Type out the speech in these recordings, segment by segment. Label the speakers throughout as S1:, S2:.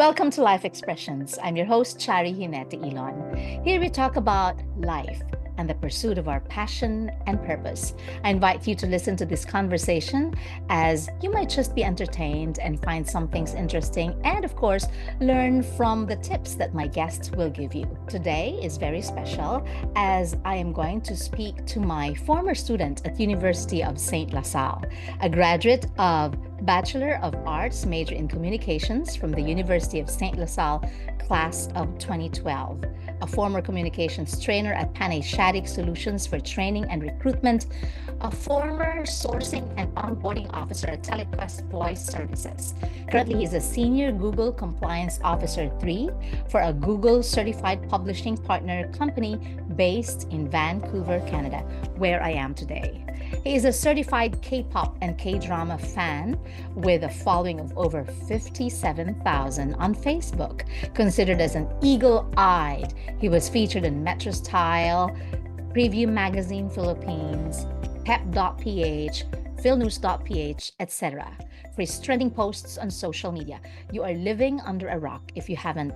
S1: Welcome to Life Expressions. I'm your host, Chari Hinete Elon. Here we talk about life and the pursuit of our passion and purpose. I invite you to listen to this conversation as you might just be entertained and find some things interesting and, of course, learn from the tips that my guests will give you. Today is very special as I am going to speak to my former student at University of St. LaSalle, a graduate of Bachelor of Arts, major in Communications from the University of St. LaSalle, class of 2012. A former communications trainer at Pan-Asiatic Solutions for Training and Recruitment, a former sourcing and onboarding officer at Telequest Voice Services. Currently, he's a senior Google Compliance Officer 3 for a Google Certified Publishing Partner company based in Vancouver, Canada, where I am today. He is a certified K-pop and K-drama fan with a following of over 57,000 on Facebook. Considered as an eagle-eyed, he was featured in Metro Style, Preview Magazine Philippines, Pep.ph, PhilNews.ph, etc. for his trending posts on social media. You are living under a rock if you haven't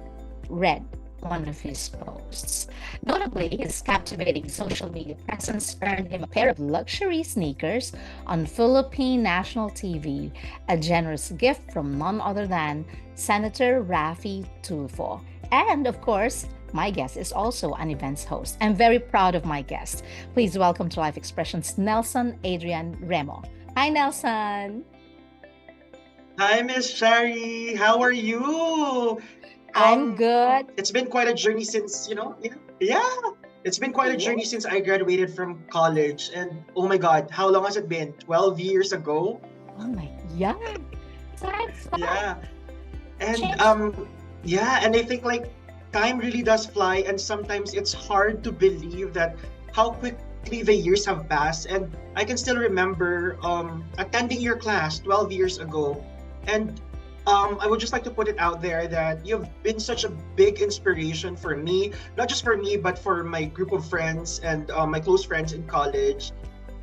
S1: read one of his posts. Notably, his captivating social media presence earned him a pair of luxury sneakers on Philippine national TV, a generous gift from none other than Senator Raffy Tulfo. And of course, my guest is also an events host. I'm very proud of my guest. Please welcome to Life Expressions, Nelson Adrian Remo. Hi, Nelson.
S2: Hi, Miss Shari. How are you?
S1: I'm good.
S2: It's been quite a journey since, yeah. It's been quite a journey
S1: Yes.
S2: since I graduated from college. And oh my God, how long has it been? 12 years ago?
S1: Oh my, yeah. Time flies.
S2: Yeah. And
S1: Change.
S2: yeah, and I think like time really does fly, and sometimes it's hard to believe that how quickly the years have passed. And I can still remember attending your class 12 years ago. And I would just like to put it out there that you've been such a big inspiration for me, not just for me, but for my group of friends and my close friends in college.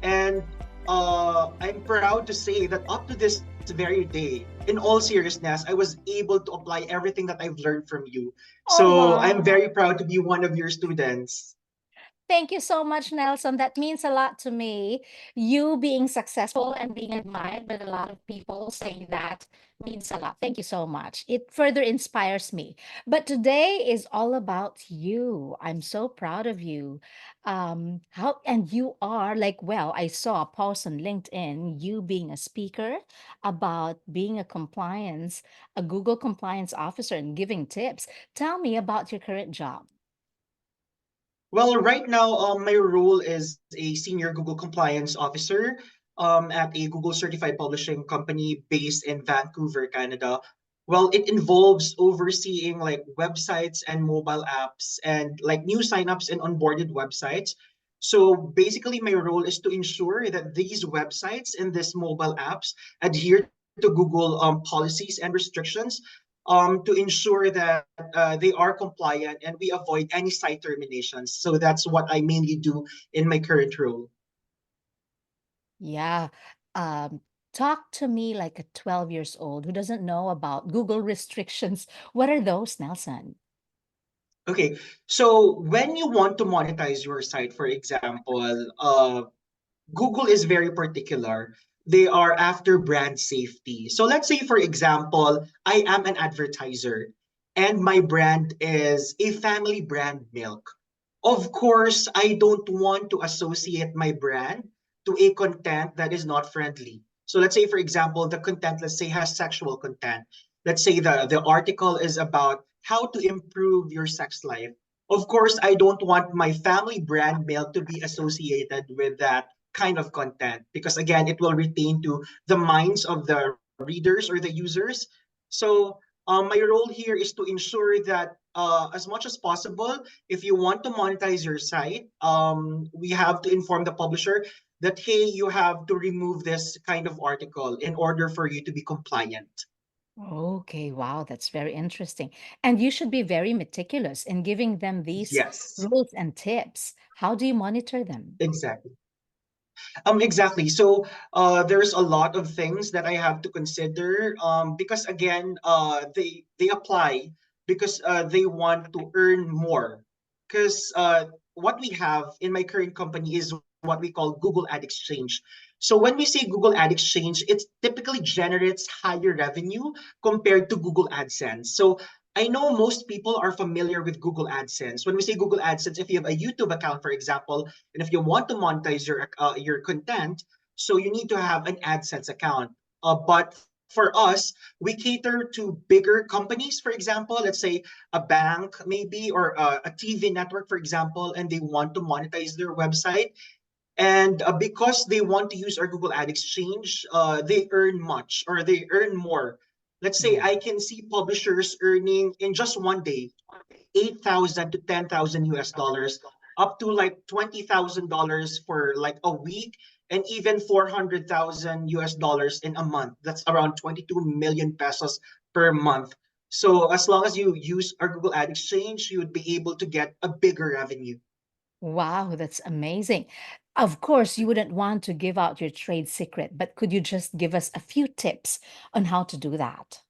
S2: And I'm proud to say that up to this very day, in all seriousness, I was able to apply everything that I've learned from you.
S1: Oh,
S2: So I'm
S1: wow.
S2: very proud to be one of your students.
S1: Thank you so much, Nelson. That means a lot to me. You being successful and being admired by a lot of people saying that means a lot. Thank you so much. It further inspires me. But today is all about you. I'm so proud of you. How and you are like, well, I saw a post on LinkedIn, you being a speaker about being a Google compliance officer and giving tips. Tell me about your current job.
S2: Well, right now, my role is a senior Google compliance officer at a Google certified publishing company based in Vancouver, Canada. Well, it involves overseeing like websites and mobile apps and like new signups and onboarded websites. So basically, my role is to ensure that these websites and these mobile apps adhere to Google policies and restrictions to ensure that they are compliant and we avoid any site terminations. So that's what I mainly do in my current role.
S1: Yeah. Um, Talk to me like a 12 years old who doesn't know about Google restrictions. What are those, Nelson?
S2: Okay, so when you want to monetize your site, for example, Google is very particular. They are after brand safety. So let's say, for example, I am an advertiser and my brand is a family brand milk. Of course, I don't want to associate my brand to a content that is not friendly. So let's say, for example, the content, let's say, has sexual content. Let's say the article is about how to improve your sex life. Of course, I don't want my family brand milk to be associated with that kind of content because again it will retain to the minds of the readers or the users. So my role here is to ensure that as much as possible, if you want to monetize your site, we have to inform the publisher that hey, you have to remove this kind of article in order for you to be compliant.
S1: Okay, wow, that's very interesting. And you should be very meticulous in giving them these
S2: Yes,
S1: rules and tips. How do you monitor them?
S2: exactly. Exactly. So there's a lot of things that I have to consider because again, they apply because they want to earn more. Because what we have in my current company is what we call Google Ad Exchange. So when we say Google Ad Exchange, it typically generates higher revenue compared to Google AdSense. So I know most people are familiar with Google AdSense. When we say Google AdSense, if you have a YouTube account, for example, and if you want to monetize your content, so you need to have an AdSense account. But for us, we cater to bigger companies, for example, let's say a bank maybe or a TV network, for example, and they want to monetize their website. And because they want to use our Google Ad Exchange, they earn much or they earn more. Let's say
S1: Yeah.
S2: I can see publishers earning in just one day 8,000 to 10,000 US dollars, up to like $20,000 for like a week, and even 400,000 US dollars in a month. That's around 22 million pesos per month. So as long as you use our Google Ad Exchange, you would be able to get a bigger revenue.
S1: Wow, that's amazing. Of course, you wouldn't want to give out your trade secret, but could you just give us a few tips on how to do that?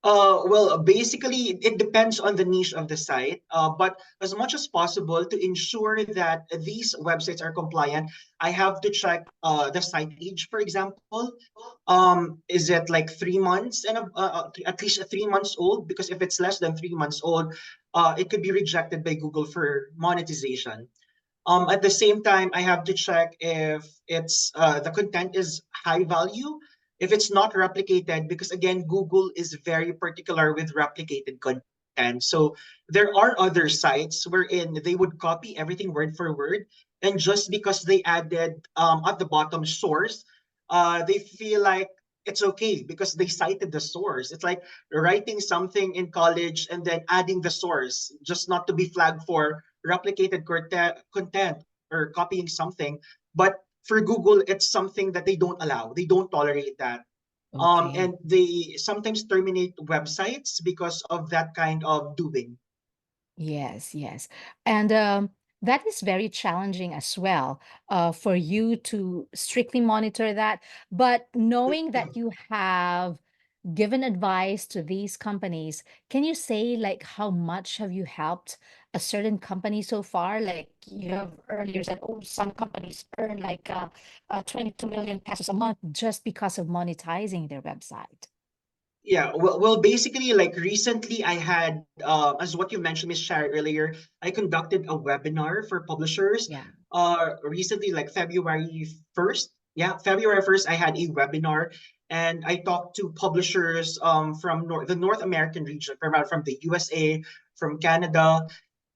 S2: Well, basically, it depends on the niche of the site. But as much as possible to ensure that these websites are compliant, I have to check the site age, for example. Is it like 3 months and at least 3 months old? Because if it's less than 3 months old, it could be rejected by Google for monetization. At the same time, I have to check if it's the content is high value, if it's not replicated, because again, Google is very particular with replicated content. So there are other sites wherein they would copy everything word for word, and just because they added at the bottom source, they feel like it's okay because they cited the source. It's like writing something in college and then adding the source just not to be flagged for replicated content or copying something. But for Google, it's something that they don't allow. They don't tolerate that.
S1: Okay.
S2: And they sometimes terminate websites because of that kind of doing.
S1: Yes, yes. And that is very challenging as well for you to strictly monitor that. But knowing that you have given advice to these companies, can you say like how much have you helped a certain company so far? Like you have earlier said, oh, some companies earn like 22 million pesos a month just because of monetizing their website.
S2: Yeah, well, basically, like recently, I had, as what you mentioned, Miss Shari earlier, I conducted a webinar for publishers.
S1: Yeah.
S2: Recently, like February 1st, yeah, February 1st, I had a webinar, and I talked to publishers from the North American region, from the USA, from Canada,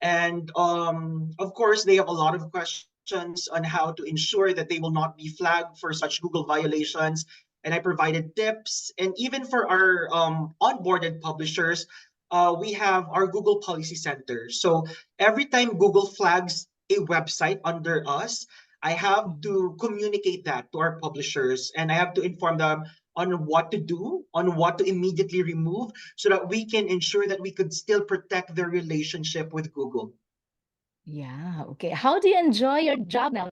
S2: and of course, they have a lot of questions on how to ensure that they will not be flagged for such Google violations, and I provided tips. And even for our onboarded publishers, we have our Google Policy Center. So every time Google flags a website under us, I have
S1: Mhm.
S2: to communicate that to our publishers and I have to inform them on what to do, on what to immediately remove, so that we can ensure that we could still protect their relationship with Google.
S1: Yeah, okay. How do you enjoy your job now?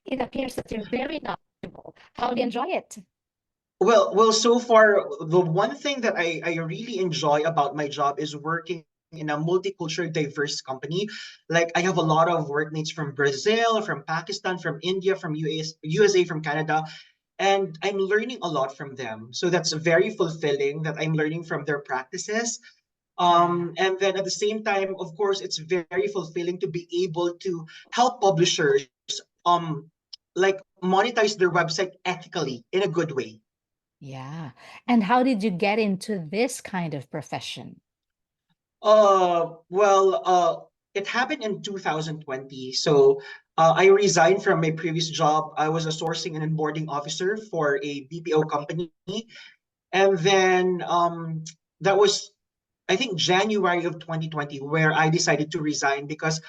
S1: It appears that you're very knowledgeable. How do you enjoy it?
S2: Well, so far, the one thing that I really enjoy about my job is working in a multicultural, diverse company. Like I have a lot of workmates from Brazil, from Pakistan, from India, from USA, from Canada, and I'm learning a lot from them. So that's very fulfilling that I'm learning from their practices.
S1: Yeah.
S2: And then at the same time, of course, it's very fulfilling to be able to help publishers like monetize their website ethically in a good way.
S1: Yeah. And how did you get into this kind of profession?
S2: It happened in 2020. So I resigned from my previous job. I was a sourcing and onboarding officer for a BPO company. And then that was, I think, January of 2020, where I decided to resign because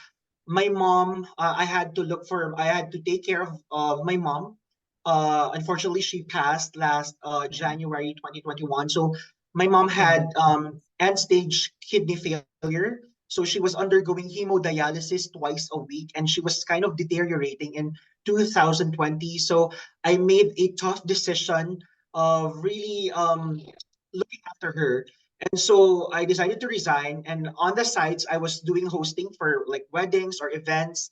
S2: my mom, I had to take care of my mom. Unfortunately, she passed last
S1: Yeah.
S2: January 2021. So my mom
S1: Oh,
S2: had end stage kidney failure. So she was undergoing hemodialysis twice a week, and she was kind of deteriorating in 2020. So I made a tough decision of really looking after her. And so I decided to resign. And on the sides, I was doing hosting for like weddings or events.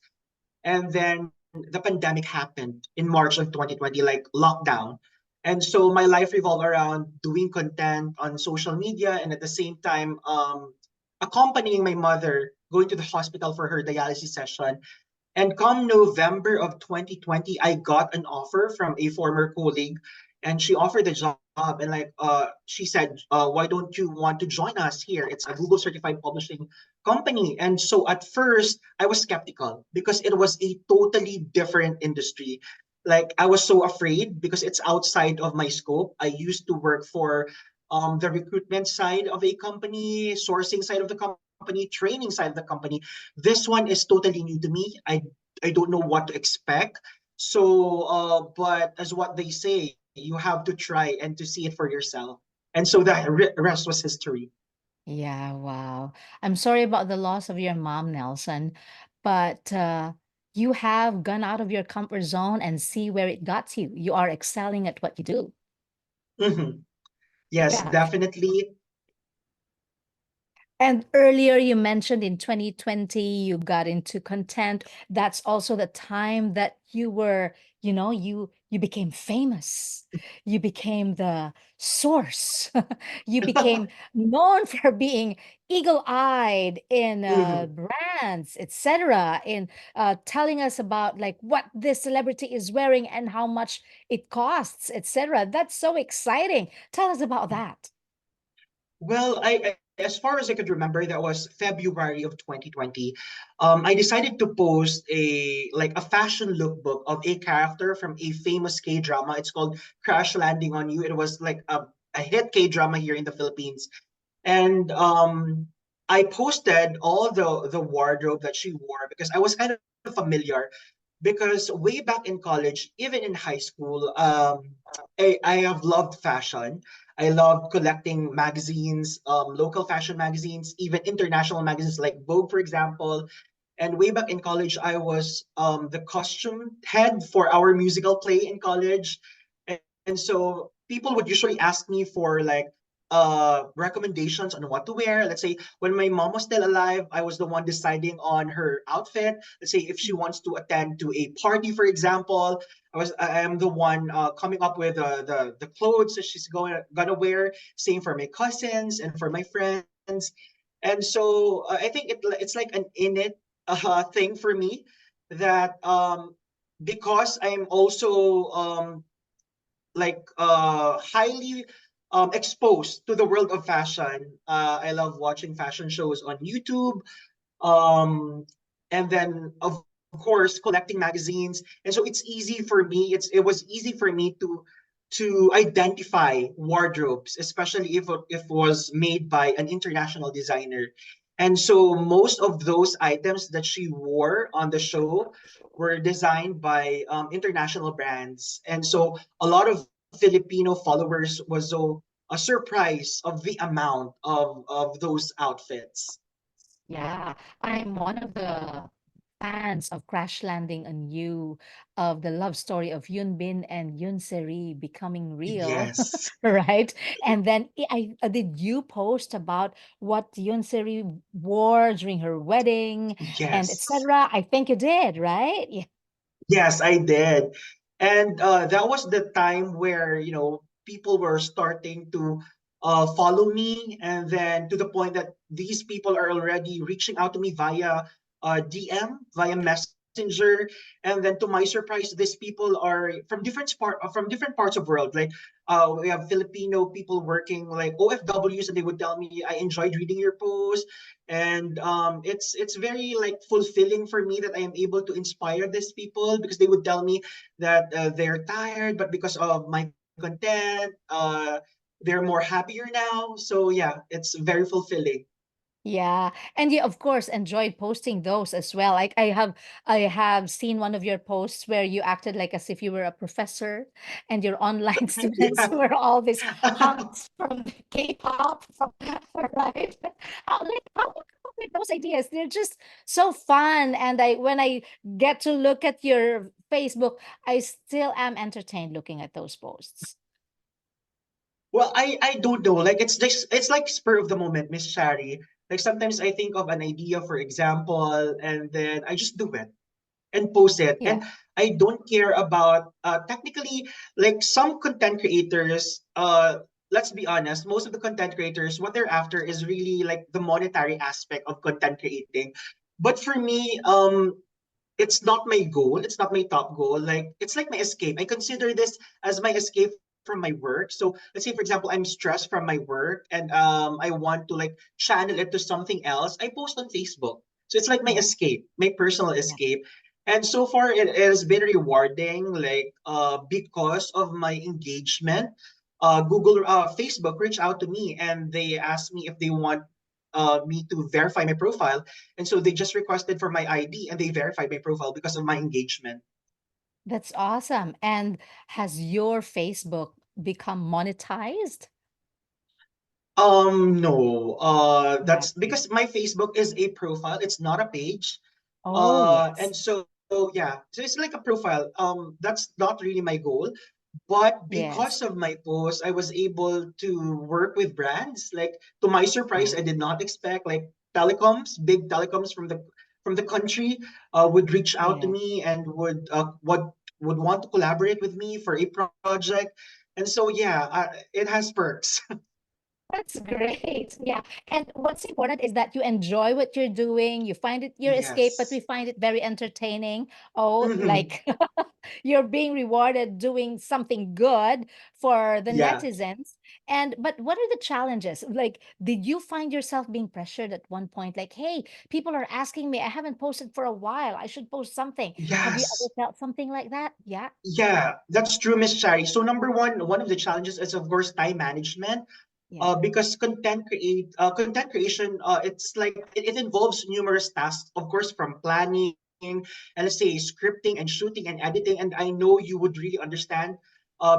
S2: And then the pandemic happened in March of 2020, like lockdown. And so my life revolved around doing content on social media and at the same time accompanying my mother going to the hospital for her dialysis session. And come November of 2020, I got an offer from a former colleague, and she offered the job. And like, she said, "Why don't you want to join us here? It's a Google certified publishing company." And so at first, I was skeptical because it was a totally different industry. Like I was so afraid because it's outside of my scope. I used to work for the recruitment side of a company, sourcing side of the company, training side of the company. This one is totally new to me. I don't know what to expect. So, but as what they say, you have to try and to see it for yourself. And so the rest was history.
S1: Yeah, wow. I'm sorry about the loss of your mom, Nelson, but you have gone out of your comfort zone and see where it got you. You are excelling at what you do.
S2: Mhm. Yes,
S1: Yeah.
S2: definitely.
S1: And earlier you mentioned in 2020 you got into content. That's also the time that you were, you became famous. You became the source. You became known for being eagle-eyed in
S2: Mhm.
S1: brands, etc., in telling us about like what this celebrity is wearing and how much it costs, etc. That's so exciting. Tell us about that.
S2: Well, as far as I could remember, that was February of 2020. I decided to post a fashion lookbook of a character from a famous K drama. It's called Crash Landing on You. It was like a hit K drama here in the Philippines, and I posted all the wardrobe that she wore because I was kind of familiar because way back in college, even in high school, I have loved fashion. I loved collecting magazines, local fashion magazines, even international magazines like Vogue, for example. And way back in college, I was the costume head for our musical play in college. And so people would usually ask me for like recommendations on what to wear. Let's say when my mom was still alive, I was the one deciding on her outfit. Let's say if she wants to attend to a party, for example, I am the one coming up with the clothes that she's gonna wear. Same for my cousins and for my friends. And so I think it's like an innate thing for me that because I'm also highly exposed to the world of fashion. I love watching fashion shows on YouTube, um, and then of course collecting magazines. And so it's easy for me. It was easy for me to identify wardrobes, especially if it was made by an international designer. And so most of those items that she wore on the show were designed by international brands. And so a lot of Filipino followers was so a surprise of the amount of those outfits.
S1: Yeah, I'm one of the fans of Crash Landing on You, of the love story of Yoon Bin and Yoon Seri becoming real,
S2: Yes.
S1: right? And then did you post about what Yoon Seri wore during her wedding and
S2: Yes.
S1: etc.? I think you did, right? Yeah.
S2: Yes, I did. And that was the time where, people were starting to follow me. And then to the point that these people are already reaching out to me via DM, via Messenger. And then to my surprise, these people are from different parts of world. Like we have Filipino people working like OFWs, and they would tell me, I enjoyed reading your post. And it's very like fulfilling for me that I am able to inspire these people because they would tell me that they're tired, but because of my content, they're more happier now. So yeah, it's very fulfilling.
S1: Yeah, and you of course enjoyed posting those as well. Like I have seen one of your posts where you acted like as if you were a professor and your online students
S2: Yeah.
S1: were all these hunks from K-pop, right? How, like, how? with those ideas. They're just so fun. And I when I get to look at your Facebook, I still am entertained looking at those posts.
S2: Well, I don't know. Like it's like spur of the moment, Miss Shari. Like sometimes I think of an idea, for example, and then I just do it and post it.
S1: Yeah.
S2: And I don't care about technically like some content creators, let's be honest, most of the content creators, what they're after is really like the monetary aspect of content creating. But for me, it's not my goal. It's not my top goal. Like it's like my escape. I consider this as my escape from my work. So let's say, for example, I'm stressed from my work and I want to like channel it to something else. I post on Facebook. So it's like my
S1: Yeah.
S2: escape, my personal
S1: Yeah.
S2: escape. And so far, it has been rewarding. Like because of my engagement, Facebook reached out to me and they asked me if they want me to verify my profile. And so they just requested for my ID and they verified my profile because of my engagement.
S1: That's awesome. And has your Facebook become monetized?
S2: No.
S1: Not
S2: That's
S1: yet.
S2: because my Facebook is a profile. It's not a page.
S1: Oh,
S2: And
S1: yes.
S2: so yeah, so it's like a profile. That's not really my goal, but because
S1: Yes.
S2: of my post, I was able to work with brands. Like to my surprise,
S1: Wow.
S2: I did not expect like telecoms, big telecoms from the country, would reach out to
S1: Yeah.
S2: me and would want to collaborate with me for a project. And so yeah, it has perks.
S1: That's great. Yeah. And what's important is that you enjoy what you're doing. You find it your escape, but we
S2: Yes.
S1: find it very entertaining. Oh,
S2: Hmm.
S1: like you're being rewarded doing something good for the
S2: Yeah.
S1: netizens. And but what are the challenges? Like, did you find yourself being pressured at one point? Like, hey, people are asking me, I haven't posted for a while. I should post something. Have you ever
S2: Yes.
S1: felt something like that? Yeah.
S2: Yeah, that's true, Miss Shari. So number one of the challenges is of course time management.
S1: Yeah.
S2: Because content creation, it's like it involves numerous tasks, of course, from planning and let's say scripting and shooting and editing. And I know you would really understand,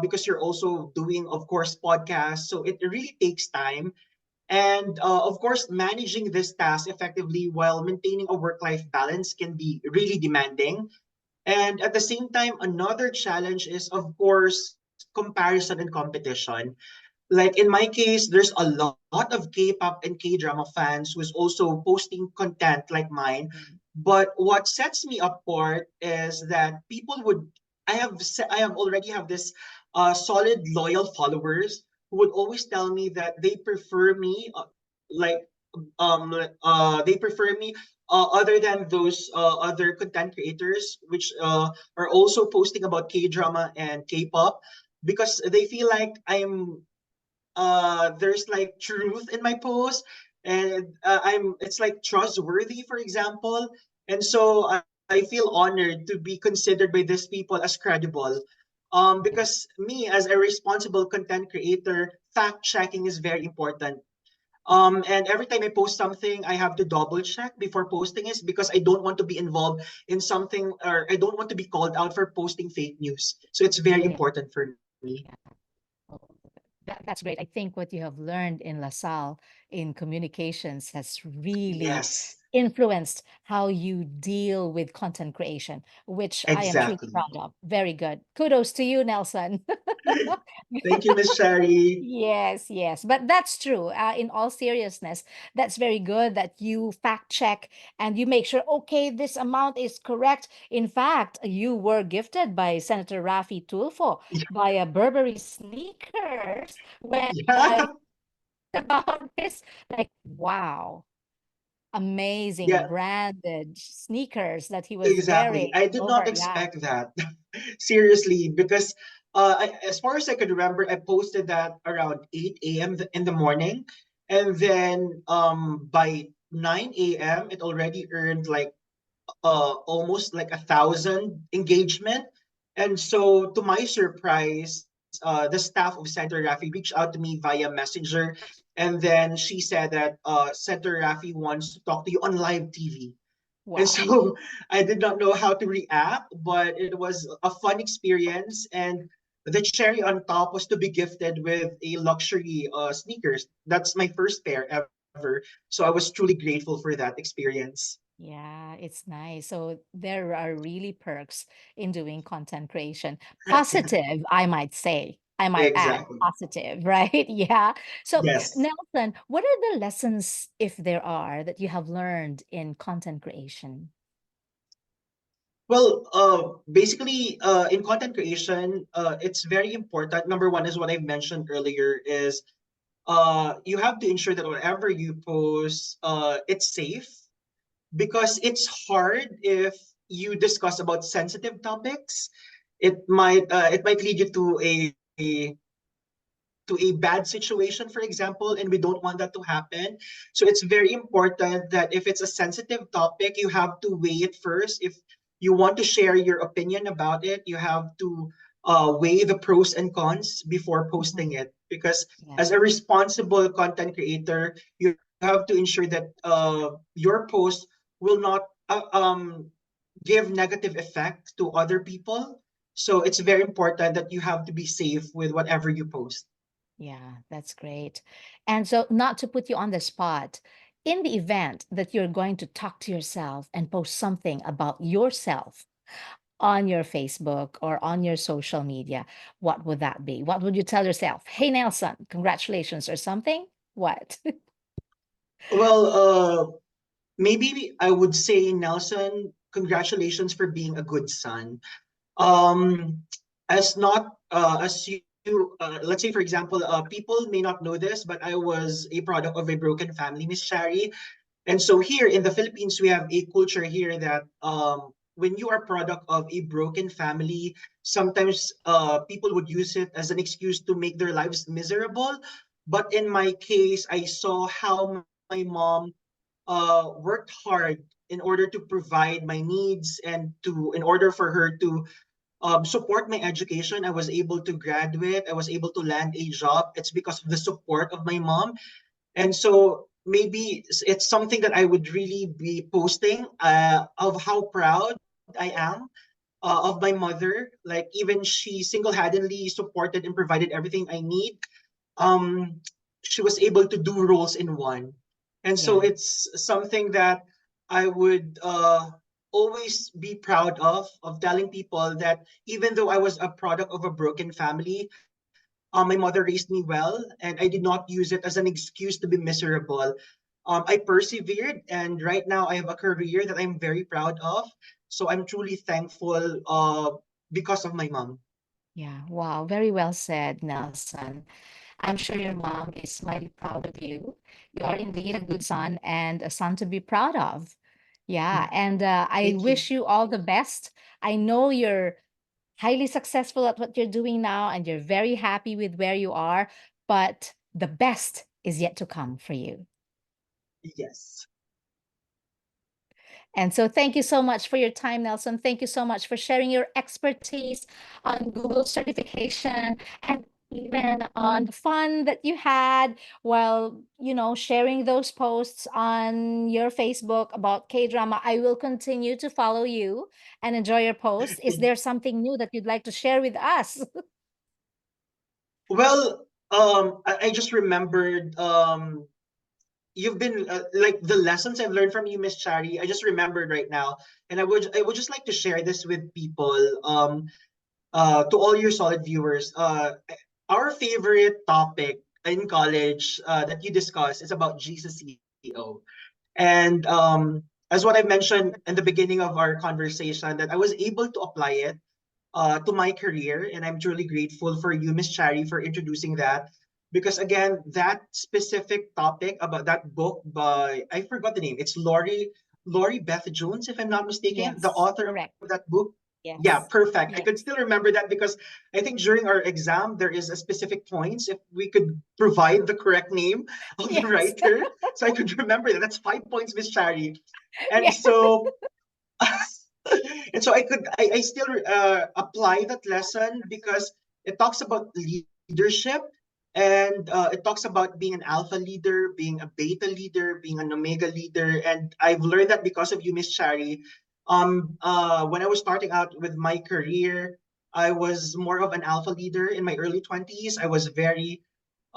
S2: because you're also doing, of course, podcasts. So it really takes time. And of course, managing this task effectively while maintaining a work-life balance can be really demanding. And at the same time, another challenge is, of course, comparison and competition. Like in my case, there's a lot of K-pop and K-drama fans who's also posting content like mine.
S1: Mm.
S2: But what sets me apart is that people would I have already have this solid loyal followers who would always tell me that they prefer me, like they prefer me other than those other content creators which are also posting about K-drama and K-pop, because they feel like I'm there's like truth in my post, and I'm it's like trustworthy, for example. And so I feel honored to be considered by these people as credible, because me as a responsible content creator, fact checking is very important. And every time I post something, I have to double check before posting it because I don't want to be involved in something, or I don't want to be called out for posting fake news. So it's very
S1: Yeah.
S2: important for me.
S1: Oh, that's great. I think what you have learned in LaSalle in communications has really
S2: Yes,
S1: influenced how you deal with content creation, which I am truly
S2: exactly.
S1: proud of. Very good. Kudos to you, Nelson.
S2: Thank you, Miss Shari.
S1: Yes, yes. But that's true. In all seriousness, that's very good that you fact check and you make sure, okay, this amount is correct. In fact, you were gifted by Senator Rafi Tulfo by a Burberry sneakers when
S2: Yeah,
S1: about this. Like, wow, amazing
S2: yeah,
S1: branded sneakers that he was
S2: exactly.
S1: wearing
S2: I did
S1: over.
S2: not
S1: Yeah.
S2: expect that. Seriously, because as far as I could remember, I posted that around 8 a.m. in the morning. And then by 9 a.m., it already earned like almost like 1,000 engagement. And so, to my surprise, the staff of Senator Rafi reached out to me via Messenger, and then she said that Senator Rafi wants to talk to you on live TV. And
S1: Wow.
S2: so I did not know how to react, but it was a fun experience. And the cherry on top was to be gifted with a luxury sneakers. That's my first pair ever. So I was truly grateful for that experience.
S1: Yeah, it's nice. So there are really perks in doing content creation. Positive, I might say. I might add
S2: Exactly.
S1: positive, right? Yeah. So,
S2: Yes.
S1: Nelson, what are the lessons, if there are, that you have learned in content creation?
S2: Well, basically, in content creation, it's very important. Number one is what I mentioned earlier is you have to ensure that whatever you post, it's safe because it's hard if you discuss about sensitive topics. It might lead you to a bad situation, for example, and we don't want that to happen. So it's very important that if it's a sensitive topic, you have to weigh it first. If you want to share your opinion about it, you have to weigh the pros and cons before posting
S1: Mhm.
S2: it. Because
S1: Yeah.
S2: as a responsible content creator, you have to ensure that your post will not give negative effect to other people. So it's very important that you have to be safe with whatever you post.
S1: Yeah, that's great. And so, not to put you on the spot, in the event that you're going to talk to yourself and post something about yourself on your Facebook or on your social media, what would that be? What would you tell yourself? Hey, Nelson, congratulations, or something? What?
S2: Well, maybe I would say, Nelson, congratulations for being a good son. Um, as not as you let's say for example, people may not know this, but I was a product of a broken family, Miss Shari. And so here in the Philippines, we have a culture here that when you are product of a broken family, sometimes people would use it as an excuse to make their lives miserable. But in my case, I saw how my mom worked hard in order to provide my needs and to in order for her to support my education. I was able to graduate. I was able to land a job. It's because of the support of my mom. And so maybe it's something that I would really be posting of how proud I am of my mother. Like even she single-handedly supported and provided everything I need. Um, she was able to do roles in one. And so
S1: Yeah.
S2: it's something that I would always be proud of telling people that even though I was a product of a broken family, my mother raised me well, and I did not use it as an excuse to be miserable. I persevered, and right now I have a career that I'm very proud of. So I'm truly thankful because of my mom.
S1: Yeah. Wow. Very well said, Nelson. I'm sure your mom is mighty proud of you. You are indeed a good son and a son to be proud of. Yeah. And I
S2: Thank you.
S1: wish you all the best. I know you're highly successful at what you're doing now and you're very happy with where you are, but the best is yet to come for you.
S2: Yes.
S1: And so, thank you so much for your time, Nelson. Thank you so much for sharing your expertise on Google certification and even on the fun that you had while, sharing those posts on your Facebook about K drama. I will continue to follow you and enjoy your posts. Is there something new that you'd like to share with us?
S2: Well, I just remembered you've been like the lessons I've learned from you, Miss Chari. I just remembered right now, and I would just like to share this with people. To all your solid viewers, our favorite topic in college that you discuss is about GCCO. And as what I mentioned in the beginning of our conversation, that I was able to apply it to my career, and I'm truly grateful for you, Miss Chari, for introducing that. Because again, that specific topic about that book by I forgot the name. It's Lori Beth Jones, if I'm not mistaken, the
S1: Yes,
S2: author of
S1: correct.
S2: that book. Yeah,
S1: Yes.
S2: perfect. I could
S1: Yes.
S2: still remember that because I think during our exam there is a specific points if we could provide the correct name of the
S1: Yes.
S2: writer. So I could remember that. That's 5 points, Miss Chari. And
S1: Yes.
S2: so and so I still apply that lesson because it talks about leadership, and it talks about being an alpha leader, being a beta leader, being an omega leader. And I've learned that because of you, Miss Chari. When I was starting out with my career, I was more of an alpha leader in my early 20s. I was very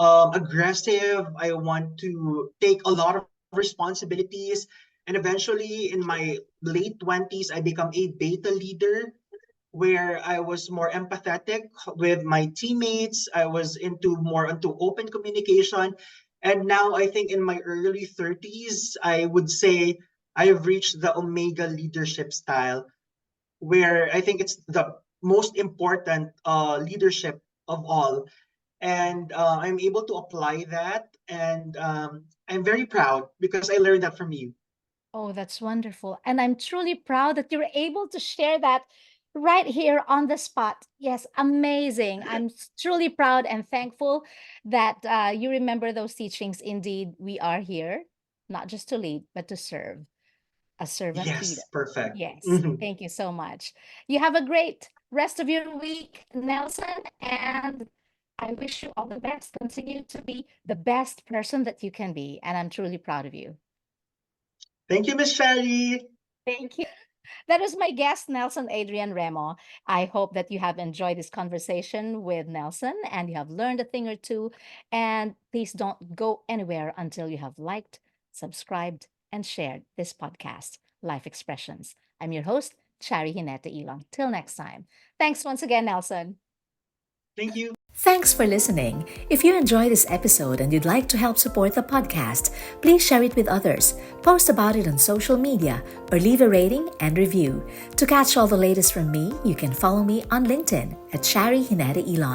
S2: aggressive. I want to take a lot of responsibilities. And eventually, in my late 20s, I become a beta leader where I was more empathetic with my teammates. I was into more into open communication. And now I think in my early 30s, I would say I have reached the Omega leadership style, where I think it's the most important leadership of all. And I'm able to apply that. And I'm very proud because I learned that from you.
S1: Oh, that's wonderful. And I'm truly proud that you were able to share that right here on the spot. Yes, amazing. Truly proud and thankful that you remember those teachings. Indeed, we are here not just to lead, but to serve, a servant leader.
S2: Yes, perfect.
S1: Yes,
S2: Mhm.
S1: thank you so much. You have a great rest of your week, Nelson, and I wish you all the best. Continue to be the best person that you can be. And I'm truly proud of you.
S2: Thank you, Miss Shelly.
S1: Thank you. That is my guest, Nelson Adrian Remo. I hope that you have enjoyed this conversation with Nelson and you have learned a thing or two. And please don't go anywhere until you have liked, subscribed, and shared this podcast, Life Expressions. I'm your host, Chari Hineta Ilong. Till next time. Thanks once again, Nelson.
S2: Thank you.
S1: Thanks for listening. If you enjoyed this episode and you'd like to help support the podcast, please share it with others, post about it on social media, or leave a rating and review. To catch all the latest from me, you can follow me on LinkedIn at Shari Hinata Elon.